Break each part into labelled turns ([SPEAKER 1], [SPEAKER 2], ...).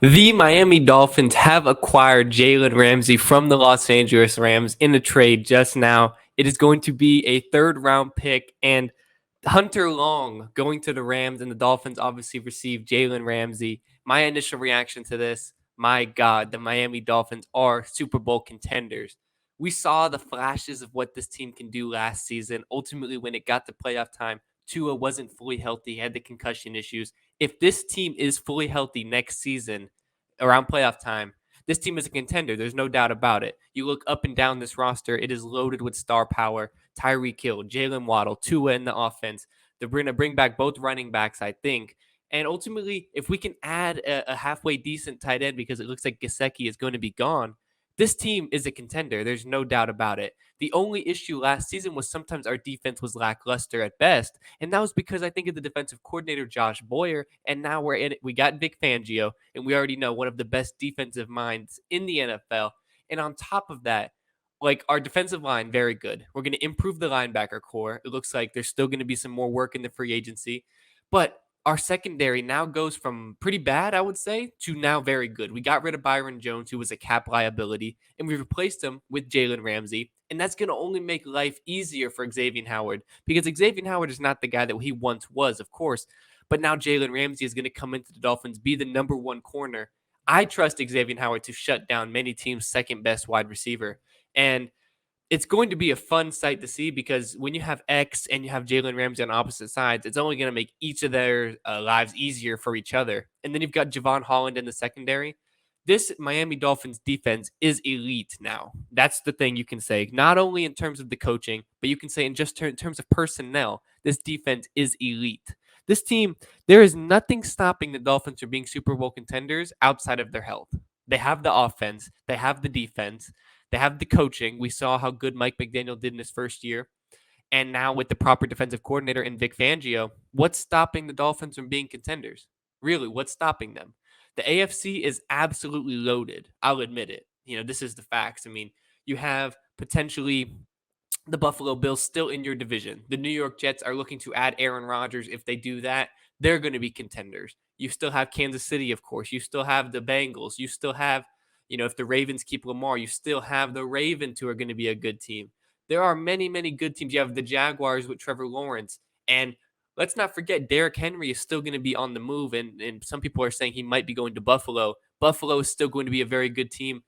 [SPEAKER 1] The Miami Dolphins have acquired Jalen Ramsey from the Los Angeles Rams in a trade just now. It is going to be a third round pick, and Hunter Long going to the Rams, and the Dolphins obviously received Jalen Ramsey. My initial reaction to this, my God, the Miami Dolphins are Super Bowl contenders. We saw the flashes of what this team can do last season. Ultimately, when it got to playoff time, Tua wasn't fully healthy, had the concussion issues. If this team is fully healthy next season, around playoff time, this team is a contender. There's no doubt about it. You look up and down this roster, it is loaded with star power. Tyreek Hill, Jalen Waddle, Tua in the offense. They're going to bring back both running backs, I think. And ultimately, if we can add a halfway decent tight end because it looks like Gesicki is going to be gone, this team is a contender. There's no doubt about it. The only issue last season was sometimes our defense was lackluster at best, and that was because I think of the defensive coordinator Josh Boyer, and now we're in it. We got Vic Fangio, and we already know one of the best defensive minds in the NFL. And on top of that, like our defensive line, very good. We're going to improve the linebacker core. It looks like there's still going to be some more work in the free agency, but our secondary now goes from pretty bad, I would say, to now very good. We got rid of Byron Jones, who was a cap liability, and we replaced him with Jalen Ramsey. And that's going to only make life easier for Xavier Howard because Xavier Howard is not the guy that he once was, of course. But now Jalen Ramsey is going to come into the Dolphins, be the number one corner. I trust Xavier Howard to shut down many teams' second best wide receiver. And it's going to be a fun sight to see because when you have X and you have Jalen Ramsey on opposite sides, it's only going to make each of their lives easier for each other. And then you've got Javon Holland in the secondary. This Miami Dolphins defense is elite now. That's the thing you can say, not only in terms of the coaching, but you can say in terms of personnel, this defense is elite. This team, there is nothing stopping the Dolphins from being Super Bowl contenders outside of their health. They have the offense, they have the defense, they have the coaching. We saw how good Mike McDaniel did in his first year. And now with the proper defensive coordinator in Vic Fangio, what's stopping the Dolphins from being contenders? Really, what's stopping them? The AFC is absolutely loaded. I'll admit it. This is the facts. I mean, you have potentially the Buffalo Bills still in your division. The New York Jets are looking to add Aaron Rodgers. If they do that, they're going to be contenders. You still have Kansas City, of course. You still have the Bengals. You still have, if the Ravens keep Lamar, you still have the Ravens who are going to be a good team. There are many, many good teams. You have the Jaguars with Trevor Lawrence. And let's not forget, Derrick Henry is still going to be on the move. And some people are saying he might be going to Buffalo. Buffalo is still going to be a very good team.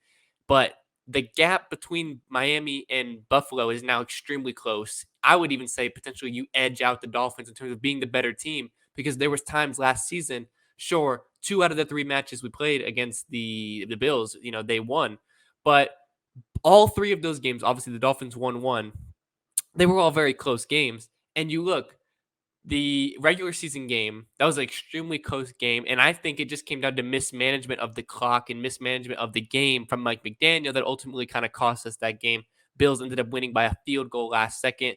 [SPEAKER 1] But the gap between Miami and Buffalo is now extremely close. I would even say potentially you edge out the Dolphins in terms of being the better team because there was times last season, sure, 2 out of the 3 matches we played against the Bills, they won. But all 3 of those games, obviously the Dolphins won 1. They were all very close games. And you look, the regular season game, that was an extremely close game. And I think it just came down to mismanagement of the clock and mismanagement of the game from Mike McDaniel that ultimately kind of cost us that game. Bills ended up winning by a field goal last second.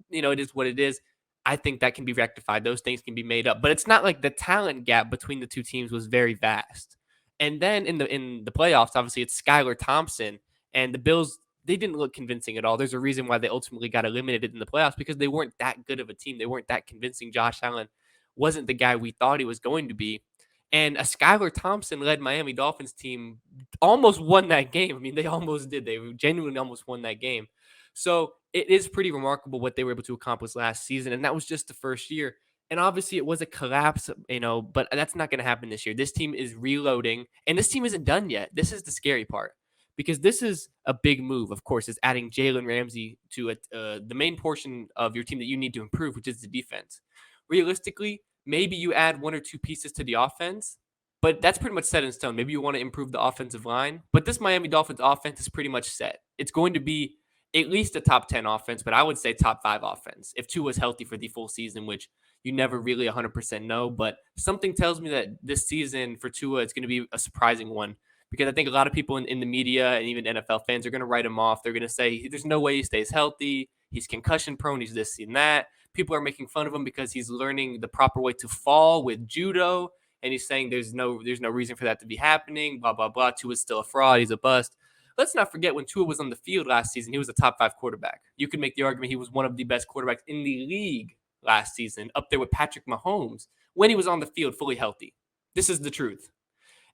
[SPEAKER 1] It is what it is. I think that can be rectified. Those things can be made up. But it's not like the talent gap between the two teams was very vast. And then in the playoffs, obviously it's Skylar Thompson and the Bills, they didn't look convincing at all. There's a reason why they ultimately got eliminated in the playoffs because they weren't that good of a team. They weren't that convincing. Josh Allen wasn't the guy we thought he was going to be. And a Skylar Thompson led Miami Dolphins team almost won that game. I mean, they almost did. They genuinely almost won that game. So it is pretty remarkable what they were able to accomplish last season. And that was just the first year. And obviously it was a collapse, but that's not going to happen this year. This team is reloading and this team isn't done yet. This is the scary part because this is a big move, of course, is adding Jalen Ramsey to the main portion of your team that you need to improve, which is the defense. Realistically, maybe you add 1 or 2 pieces to the offense, but that's pretty much set in stone. Maybe you want to improve the offensive line, but this Miami Dolphins offense is pretty much set. It's going to be at least a top 10 offense, but I would say top 5 offense if Tua is healthy for the full season, which you never really 100% know. But something tells me that this season for Tua, it's going to be a surprising one because I think a lot of people in the media and even NFL fans are going to write him off. They're going to say there's no way he stays healthy. He's concussion prone. He's this and that. People are making fun of him because he's learning the proper way to fall with judo. And he's saying there's no reason for that to be happening, blah, blah, blah. Tua's still a fraud. He's a bust. Let's not forget when Tua was on the field last season, he was a top 5 quarterback. You could make the argument he was one of the best quarterbacks in the league last season, up there with Patrick Mahomes, when he was on the field fully healthy. This is the truth.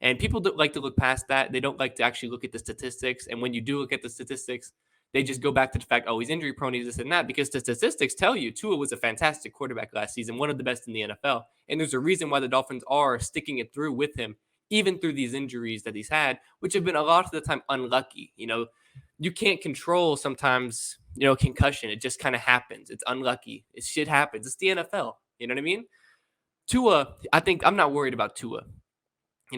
[SPEAKER 1] And people don't like to look past that. They don't like to actually look at the statistics. And when you do look at the statistics, they just go back to the fact, oh, he's injury prone, he's this and that, because the statistics tell you Tua was a fantastic quarterback last season, one of the best in the NFL. And there's a reason why the Dolphins are sticking it through with him, even through these injuries that he's had, which have been a lot of the time unlucky. You can't control sometimes, concussion. It just kind of happens. It's unlucky. Shit happens. It's the NFL. You know what I mean? Tua, I think I'm not worried about Tua.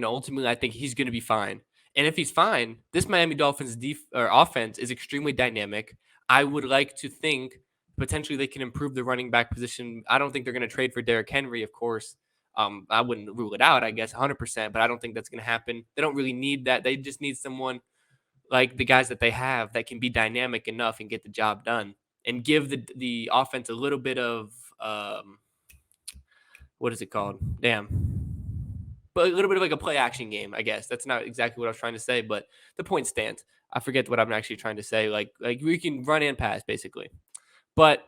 [SPEAKER 1] Ultimately, I think he's going to be fine. And if he's fine, this Miami Dolphins offense is extremely dynamic. I would like to think potentially they can improve the running back position. I don't think they're going to trade for Derrick Henry, of course. I wouldn't rule it out, I guess, 100%, but I don't think that's going to happen. They don't really need that. They just need someone like the guys that they have that can be dynamic enough and get the job done and give the offense a little bit of what is it called? Damn. But a little bit of like a play action game, I guess. That's not exactly what I was trying to say, but the point stands. I forget what I'm actually trying to say. Like we can run and pass basically. But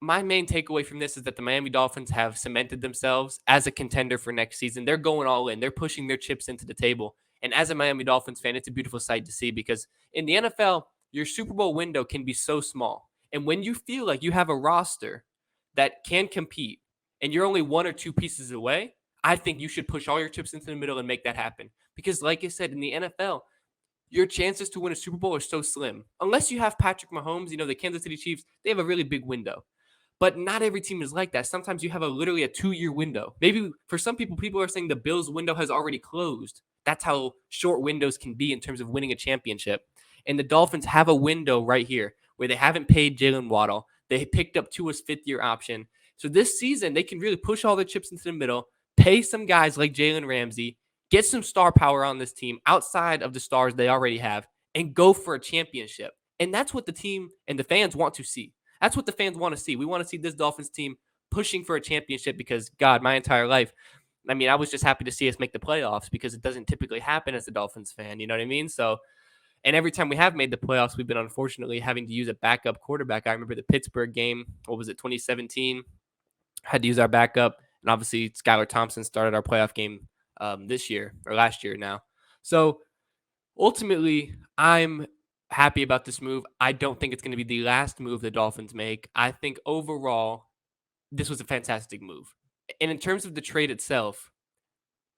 [SPEAKER 1] my main takeaway from this is that the Miami Dolphins have cemented themselves as a contender for next season. They're going all in. They're pushing their chips into the table. And as a Miami Dolphins fan, it's a beautiful sight to see because in the NFL, your Super Bowl window can be so small. And when you feel like you have a roster that can compete and you're only one or two pieces away, I think you should push all your chips into the middle and make that happen. Because like I said, in the NFL, your chances to win a Super Bowl are so slim. Unless you have Patrick Mahomes, the Kansas City Chiefs, they have a really big window. But not every team is like that. Sometimes you have literally a 2-year window. Maybe for some people are saying the Bills window has already closed. That's how short windows can be in terms of winning a championship. And the Dolphins have a window right here where they haven't paid Jalen Waddle. They picked up Tua's fifth-year option. So this season, they can really push all their chips into the middle, pay some guys like Jalen Ramsey, get some star power on this team outside of the stars they already have, and go for a championship. And that's what the team and the fans want to see. That's what the fans want to see. We want to see this Dolphins team pushing for a championship because, God, my entire life, I was just happy to see us make the playoffs because it doesn't typically happen as a Dolphins fan. You know what I mean? So, and every time we have made the playoffs, we've been unfortunately having to use a backup quarterback. I remember the Pittsburgh game. What was it, 2017? Had to use our backup. And obviously, Skylar Thompson started our playoff game this year or last year now. So, ultimately, I'm happy about this move. I don't think it's going to be the last move the Dolphins make. I think overall, this was a fantastic move. And in terms of the trade itself,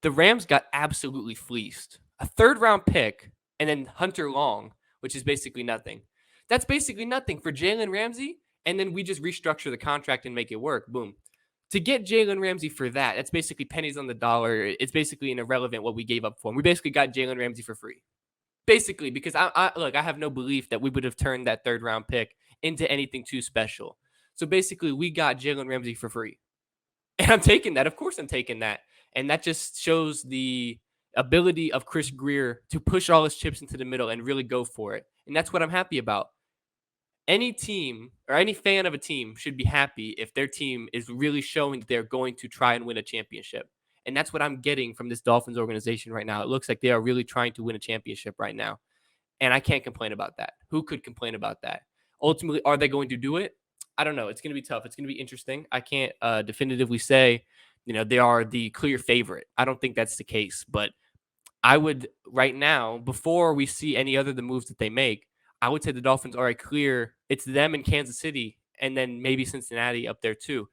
[SPEAKER 1] the Rams got absolutely fleeced. A third-round pick and then Hunter Long, which is basically nothing. That's basically nothing for Jalen Ramsey, and then we just restructure the contract and make it work. Boom. To get Jalen Ramsey for that's basically pennies on the dollar. It's basically an irrelevant what we gave up for him. We basically got Jalen Ramsey for free. Basically, because I have no belief that we would have turned that third-round pick into anything too special. So basically, we got Jalen Ramsey for free. And I'm taking that. Of course I'm taking that. And that just shows the ability of Chris Greer to push all his chips into the middle and really go for it. And that's what I'm happy about. Any team or any fan of a team should be happy if their team is really showing that they're going to try and win a championship. And that's what I'm getting from this Dolphins organization right now. It looks like they are really trying to win a championship right now. And I can't complain about that. Who could complain about that? Ultimately, are they going to do it? I don't know. It's going to be tough. It's going to be interesting. I can't definitively say, they are the clear favorite. I don't think that's the case. But I would right now, before we see any other the moves that they make, I would say the Dolphins are a clear. It's them and Kansas City, and then maybe Cincinnati up there too.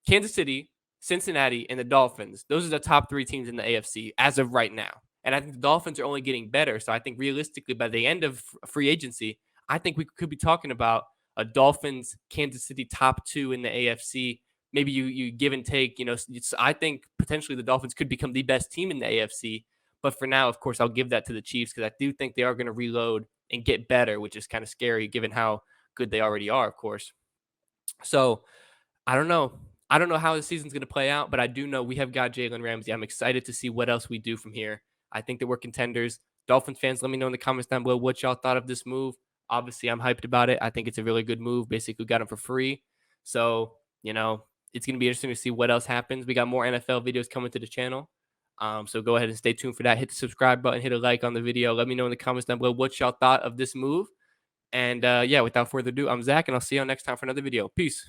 [SPEAKER 1] Kansas City, Cincinnati, and the Dolphins. Those are the top three teams in the AFC as of right now. And I think the Dolphins are only getting better. So I think realistically, by the end of free agency, I think we could be talking about a Dolphins, Kansas City top two in the AFC. Maybe you give and take. I think potentially the Dolphins could become the best team in the AFC. But for now, of course, I'll give that to the Chiefs because I do think they are going to reload and get better, which is kind of scary given how good they already are, of course. So I don't know. I don't know how the season's going to play out, but I do know we have got Jalen Ramsey. I'm excited to see what else we do from here. I think that we're contenders. Dolphins fans, let me know in the comments down below what y'all thought of this move. Obviously, I'm hyped about it. I think it's a really good move. Basically, got him for free. So, it's going to be interesting to see what else happens. We got more NFL videos coming to the channel. So go ahead and stay tuned for that. Hit the subscribe button, hit a like on the video. Let me know in the comments down below what y'all thought of this move. And without further ado, I'm Zach, and I'll see y'all next time for another video. Peace.